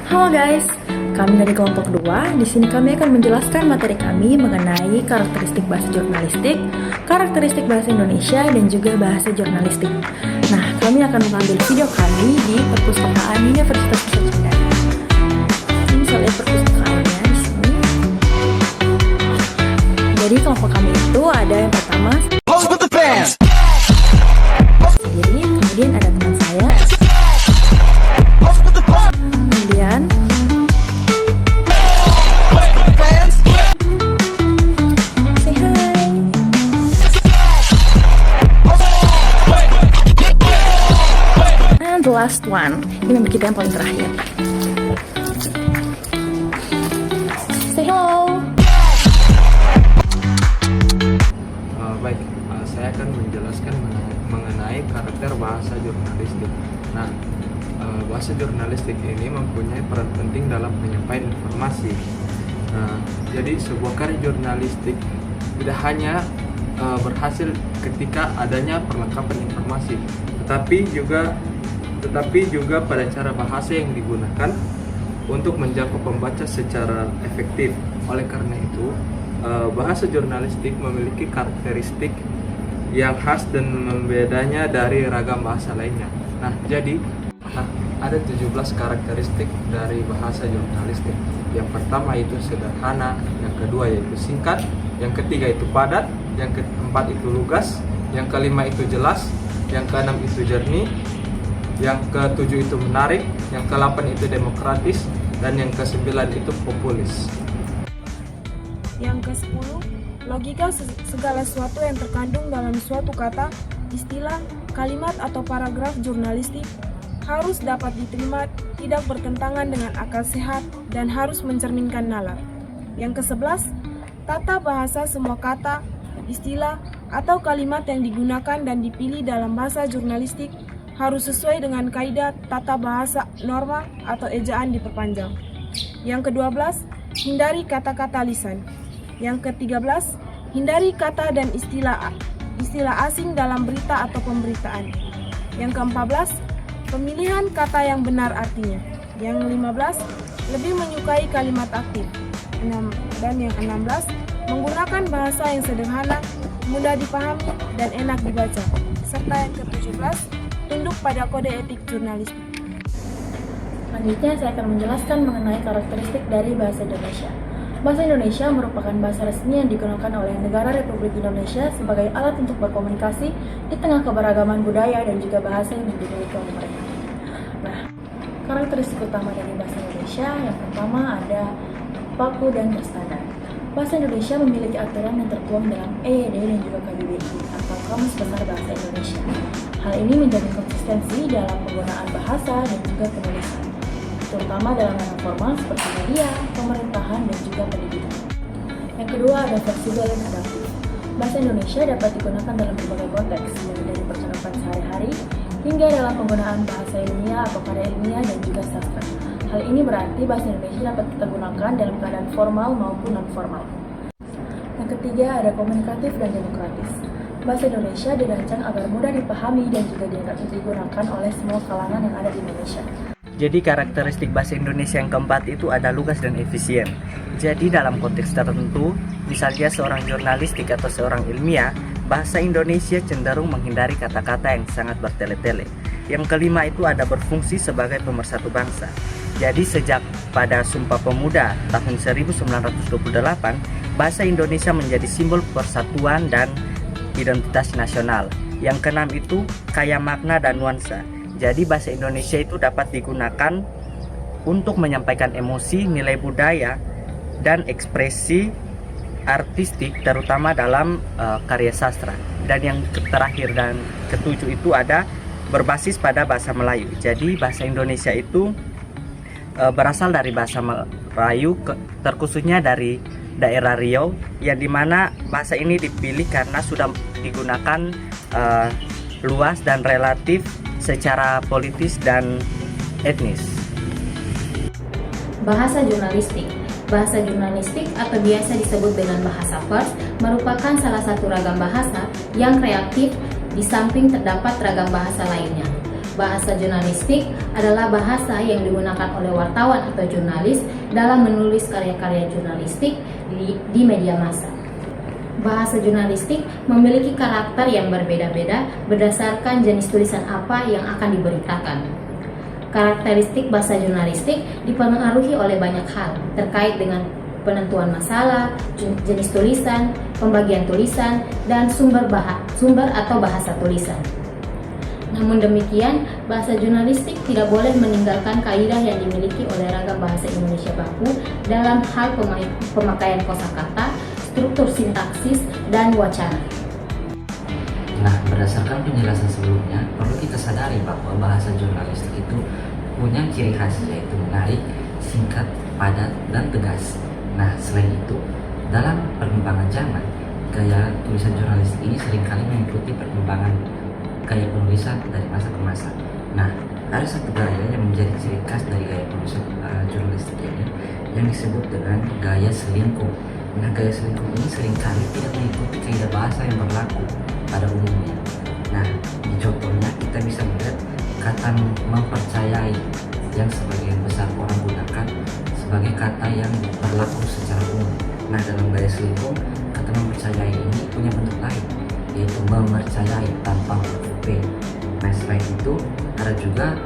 Halo guys, kami dari kelompok 2. Di sini kami akan menjelaskan materi kami mengenai karakteristik bahasa jurnalistik, karakteristik bahasa Indonesia, dan juga bahasa jurnalistik. Nah, kami akan mengambil video kami di perpustakaan Universitas Nusa Cendana. Ini soal perpustakaannya di sini. Jadi kelompok kami itu ada yang pertama sendiri, kemudian ada teman saya, kemudian say hi, and the last one, ini member kita yang paling terakhir. Say hello. Baik, saya akan menjelaskan mengenai karakter bahasa jurnalistik. Nah, bahasa jurnalistik ini mempunyai peran penting dalam penyampaian informasi. Nah, jadi sebuah karya jurnalistik tidak hanya berhasil ketika adanya perlengkapan informasi, tetapi juga pada cara bahasa yang digunakan untuk menjangkau pembaca secara efektif. Oleh karena itu, bahasa jurnalistik memiliki karakteristik yang khas dan membedanya dari ragam bahasa lainnya. Nah, jadi ada 17 karakteristik dari bahasa jurnalistik. Yang pertama itu sederhana, yang kedua yaitu singkat, yang ketiga itu padat, yang keempat itu lugas, yang kelima itu jelas, yang keenam itu jernih, yang ketujuh itu menarik, yang kedelapan itu demokratis, dan yang kesembilan itu populis. Yang ke-10, logika segala sesuatu yang terkandung dalam suatu kata, istilah, kalimat atau paragraf jurnalistik harus dapat diterima, tidak bertentangan dengan akal sehat, dan harus mencerminkan nalar. Yang ke-11, tata bahasa semua kata, istilah, atau kalimat yang digunakan dan dipilih dalam bahasa jurnalistik harus sesuai dengan kaidah tata bahasa norma atau ejaan diperpanjang. Yang ke-12, hindari kata-kata lisan. Yang ke-13, hindari kata dan istilah asing dalam berita atau pemberitaan. Yang ke-14, pemilihan kata yang benar artinya. Yang ke-15, lebih menyukai kalimat aktif. Dan yang ke-16, menggunakan bahasa yang sederhana, mudah dipahami, dan enak dibaca. Serta yang ke-17, tunduk pada kode etik jurnalistik. Selanjutnya saya akan menjelaskan mengenai karakteristik dari bahasa Indonesia. Bahasa Indonesia merupakan bahasa resmi yang digunakan oleh negara Republik Indonesia sebagai alat untuk berkomunikasi di tengah keberagaman budaya dan juga bahasa yang dimiliki oleh mereka. Nah, karakteristik utama dari bahasa Indonesia yang pertama ada baku dan berstandar. Bahasa Indonesia memiliki aturan yang tertuang dalam EYD dan juga KBBI atau Kamus Besar Bahasa Indonesia. Hal ini menjamin konsistensi dalam penggunaan bahasa dan juga penulisan, terutama dalam ranah formal seperti media, pemerintahan, dan juga pendidikan. Yang kedua ada fleksibel dan adaptif. Bahasa Indonesia dapat digunakan dalam berbagai konteks, mulai dari percakapan sehari-hari hingga dalam penggunaan bahasa ilmiah atau karya ilmiah dan juga sastra. Hal ini berarti bahasa Indonesia dapat kita gunakan dalam keadaan formal maupun non-formal. Yang ketiga ada komunikatif dan demokratis. Bahasa Indonesia dirancang agar mudah dipahami dan juga digunakan oleh semua kalangan yang ada di Indonesia. Jadi karakteristik bahasa Indonesia yang keempat itu ada lugas dan efisien. Jadi dalam konteks tertentu, misalnya seorang jurnalistik atau seorang ilmiah, bahasa Indonesia cenderung menghindari kata-kata yang sangat bertele-tele. Yang kelima itu ada berfungsi sebagai pemersatu bangsa. Jadi sejak pada Sumpah Pemuda tahun 1928, bahasa Indonesia menjadi simbol persatuan dan identitas nasional. Yang keenam itu kaya makna dan nuansa. Jadi bahasa Indonesia itu dapat digunakan untuk menyampaikan emosi, nilai budaya, dan ekspresi artistik terutama dalam karya sastra. Dan yang terakhir dan ketujuh itu ada berbasis pada bahasa Melayu. Jadi bahasa Indonesia itu berasal dari bahasa Melayu, terkhususnya dari daerah Riau, yang dimana bahasa ini dipilih karena sudah digunakan luas dan relatif secara politis dan etnis. Bahasa jurnalistik. Bahasa jurnalistik atau biasa disebut dengan bahasa pers merupakan salah satu ragam bahasa yang kreatif di samping terdapat ragam bahasa lainnya. Bahasa jurnalistik adalah bahasa yang digunakan oleh wartawan atau jurnalis dalam menulis karya-karya jurnalistik di media massa. Bahasa jurnalistik memiliki karakter yang berbeda-beda berdasarkan jenis tulisan apa yang akan diberitakan. Karakteristik bahasa jurnalistik dipengaruhi oleh banyak hal terkait dengan penentuan masalah, jenis tulisan, pembagian tulisan, dan sumber atau bahasa tulisan. Namun demikian, bahasa jurnalistik tidak boleh meninggalkan kaidah yang dimiliki oleh ragam bahasa Indonesia baku dalam hal pemakaian kosakata, struktur sintaksis, dan wacana. Nah, berdasarkan penjelasan sebelumnya, perlu kita sadari bahwa bahasa jurnalistik itu punya ciri khas, yaitu menarik, singkat, padat, dan tegas. Nah, selain itu, dalam perkembangan zaman, gaya tulisan jurnalistik ini seringkali mengikuti perkembangan gaya penulisan dari masa ke masa. Nah, ada satu gaya yang menjadi ciri khas dari gaya penulisan jurnalistik ini yang disebut dengan gaya selingkuh. Nah, gaya selingkuh ini seringkali tidak mengikuti kaidah bahasa yang berlaku pada umumnya. Nah, di contohnya kita bisa melihat kata mempercayai yang sebagian besar orang gunakan sebagai kata yang berlaku secara umum. Nah, dalam gaya selingkuh, kata mempercayai ini punya bentuk lain, yaitu mempercayai tanpa huruf P. Nah, selain itu ada juga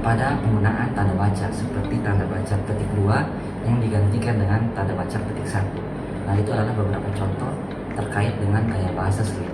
pada penggunaan tanda baca seperti tanda baca petik 2 yang digantikan dengan tanda baca petik 1. Nah, itu adalah beberapa contoh terkait dengan gaya bahasa selingkuh.